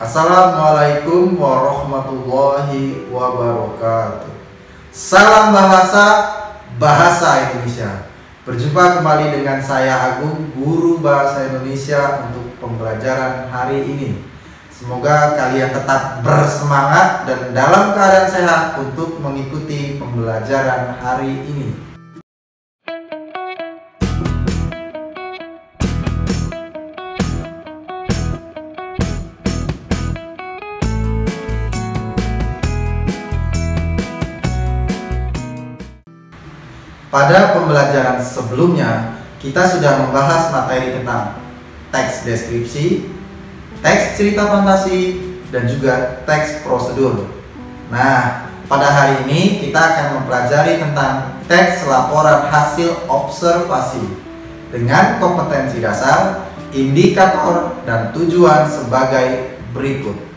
Assalamualaikum warahmatullahi wabarakatuh. Salam bahasa Indonesia. Berjumpa kembali dengan saya Agung, guru bahasa Indonesia untuk pembelajaran hari ini. Semoga kalian tetap bersemangat dan dalam keadaan sehat untuk mengikuti pembelajaran hari ini. Pada pembelajaran sebelumnya, kita sudah membahas materi tentang teks deskripsi, teks cerita fantasi, dan juga teks prosedur. Nah, pada hari ini kita akan mempelajari tentang teks laporan hasil observasi dengan kompetensi dasar, indikator, dan tujuan sebagai berikut.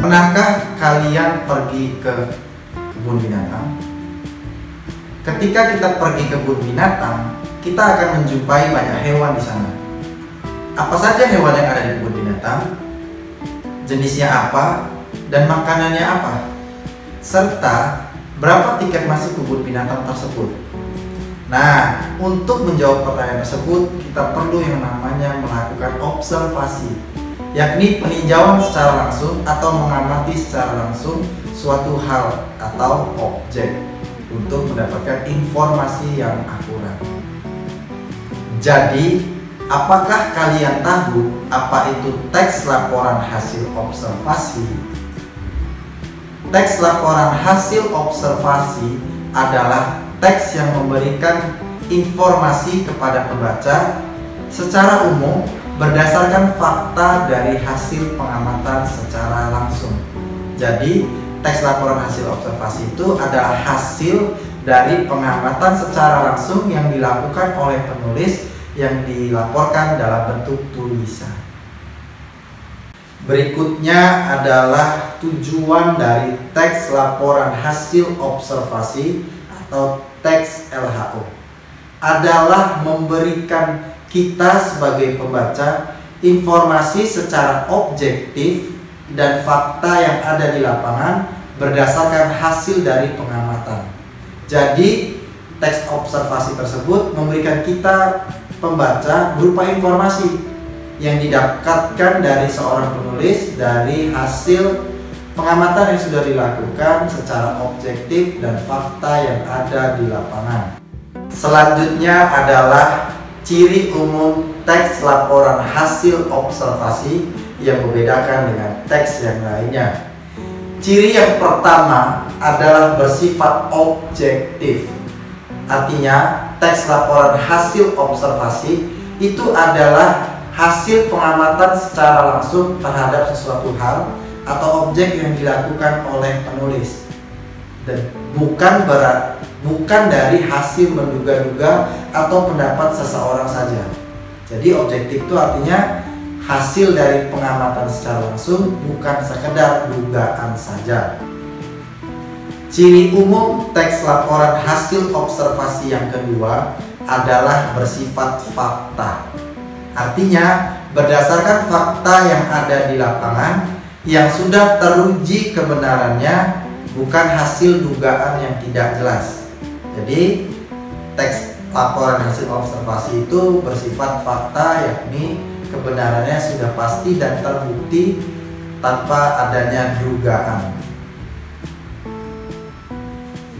Pernahkah kalian pergi ke kebun binatang? Ketika kita pergi ke kebun binatang, kita akan menjumpai banyak hewan di sana. Apa saja hewan yang ada di kebun binatang? Jenisnya apa? Dan makanannya apa? Serta berapa tiket masuk kebun binatang tersebut? Nah, untuk menjawab pertanyaan tersebut, kita perlu yang namanya melakukan observasi, yakni peninjauan secara langsung atau mengamati secara langsung suatu hal atau objek untuk mendapatkan informasi yang akurat. Jadi, apakah kalian tahu apa itu teks laporan hasil observasi? Teks laporan hasil observasi adalah teks yang memberikan informasi kepada pembaca secara umum berdasarkan fakta dari hasil pengamatan secara langsung. Jadi, teks laporan hasil observasi itu adalah hasil dari pengamatan secara langsung yang dilakukan oleh penulis yang dilaporkan dalam bentuk tulisan. Berikutnya adalah tujuan dari teks laporan hasil observasi atau teks LHO. Adalah memberikan kita sebagai pembaca informasi secara objektif dan fakta yang ada di lapangan berdasarkan hasil dari pengamatan. Jadi, teks observasi tersebut memberikan kita pembaca berupa informasi yang didapatkan dari seorang penulis dari hasil pengamatan yang sudah dilakukan secara objektif dan fakta yang ada di lapangan. Selanjutnya adalah ciri umum teks laporan hasil observasi yang membedakan dengan teks yang lainnya. Ciri yang pertama adalah bersifat objektif. Artinya, teks laporan hasil observasi itu adalah hasil pengamatan secara langsung terhadap sesuatu hal atau objek yang dilakukan oleh penulis, dan bukan dari hasil menduga-duga atau pendapat seseorang saja. Jadi objektif itu artinya hasil dari pengamatan secara langsung, bukan sekedar dugaan saja. Ciri umum teks laporan hasil observasi yang kedua adalah bersifat fakta. Artinya berdasarkan fakta yang ada di lapangan yang sudah teruji kebenarannya, bukan hasil dugaan yang tidak jelas. Jadi teks laporan hasil observasi itu bersifat fakta, yakni kebenarannya sudah pasti dan terbukti tanpa adanya dugaan.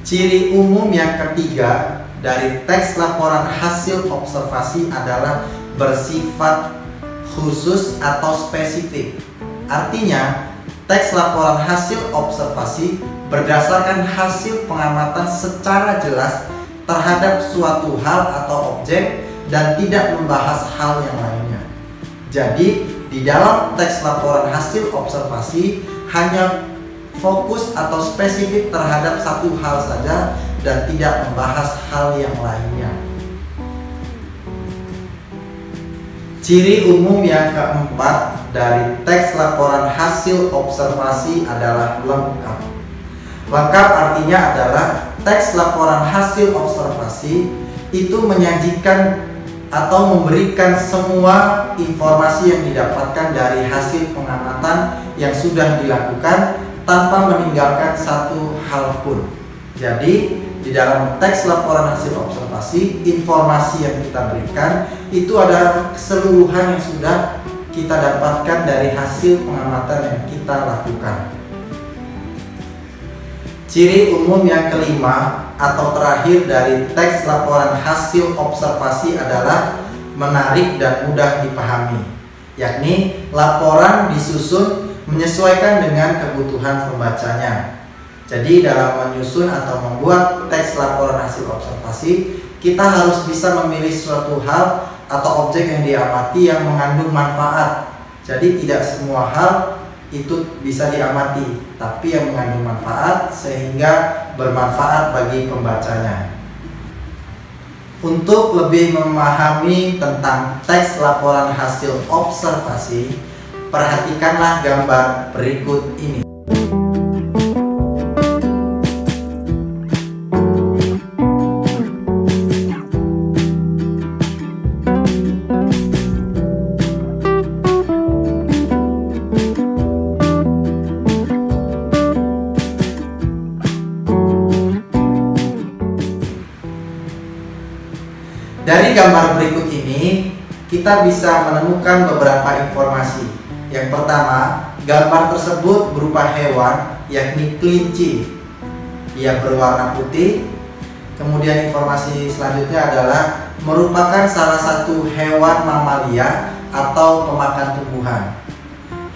Ciri umum yang ketiga dari teks laporan hasil observasi adalah bersifat khusus atau spesifik. Artinya, teks laporan hasil observasi berdasarkan hasil pengamatan secara jelas terhadap suatu hal atau objek dan tidak membahas hal yang lainnya. Jadi, di dalam teks laporan hasil observasi hanya fokus atau spesifik terhadap satu hal saja dan tidak membahas hal yang lainnya. Ciri umum yang keempat dari teks laporan hasil observasi adalah lengkap. Lengkap artinya adalah teks laporan hasil observasi itu menyajikan atau memberikan semua informasi yang didapatkan dari hasil pengamatan yang sudah dilakukan tanpa meninggalkan satu hal pun. Jadi, di dalam teks laporan hasil observasi, informasi yang kita berikan itu adalah keseluruhan yang sudah kita dapatkan dari hasil pengamatan yang kita lakukan. Ciri umum yang kelima atau terakhir dari teks laporan hasil observasi adalah menarik dan mudah dipahami, yakni laporan disusun menyesuaikan dengan kebutuhan pembacanya. Jadi dalam menyusun atau membuat teks laporan hasil observasi, kita harus bisa memilih suatu hal atau objek yang diamati yang mengandung manfaat. Jadi tidak semua hal itu bisa diamati, tapi yang mengandung manfaat sehingga bermanfaat bagi pembacanya. Untuk lebih memahami tentang teks laporan hasil observasi, perhatikanlah gambar berikut ini. Dari gambar berikut ini, kita bisa menemukan beberapa informasi. Yang pertama, gambar tersebut berupa hewan, yakni kelinci. Ia berwarna putih. Kemudian informasi selanjutnya adalah merupakan salah satu hewan mamalia atau pemakan tumbuhan.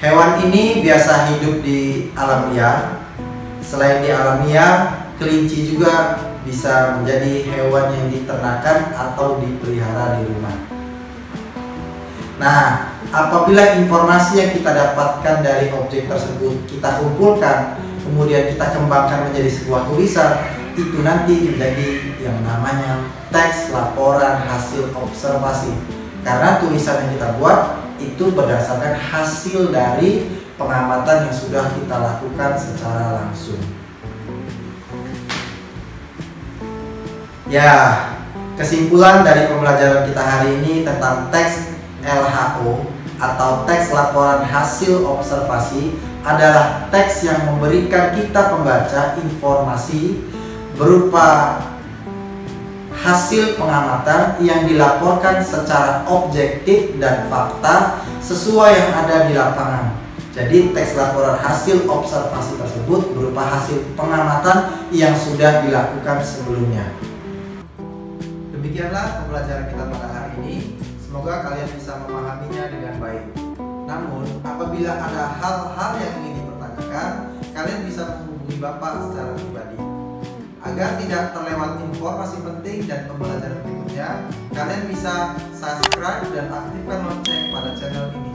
Hewan ini biasa hidup di alam liar. Selain di alam liar, kelinci juga bisa menjadi hewan yang diternakan atau dipelihara di rumah. Nah, apabila informasi yang kita dapatkan dari objek tersebut kita kumpulkan, kemudian kita kembangkan menjadi sebuah tulisan, itu nanti menjadi yang namanya teks laporan hasil observasi. Karena tulisan yang kita buat itu berdasarkan hasil dari pengamatan yang sudah kita lakukan secara langsung. Ya, kesimpulan dari pembelajaran kita hari ini tentang teks LHO atau teks laporan hasil observasi adalah teks yang memberikan kita pembaca informasi berupa hasil pengamatan yang dilaporkan secara objektif dan fakta sesuai yang ada di lapangan. Jadi teks laporan hasil observasi tersebut berupa hasil pengamatan yang sudah dilakukan sebelumnya. Demikianlah pembelajaran kita pada hari ini. Semoga kalian bisa memahaminya dengan baik. Namun, apabila ada hal-hal yang ingin dipertanyakan, kalian bisa menghubungi Bapak secara pribadi. Agar tidak terlewat informasi penting dan pembelajaran berikutnya, kalian bisa subscribe dan aktifkan lonceng pada channel ini.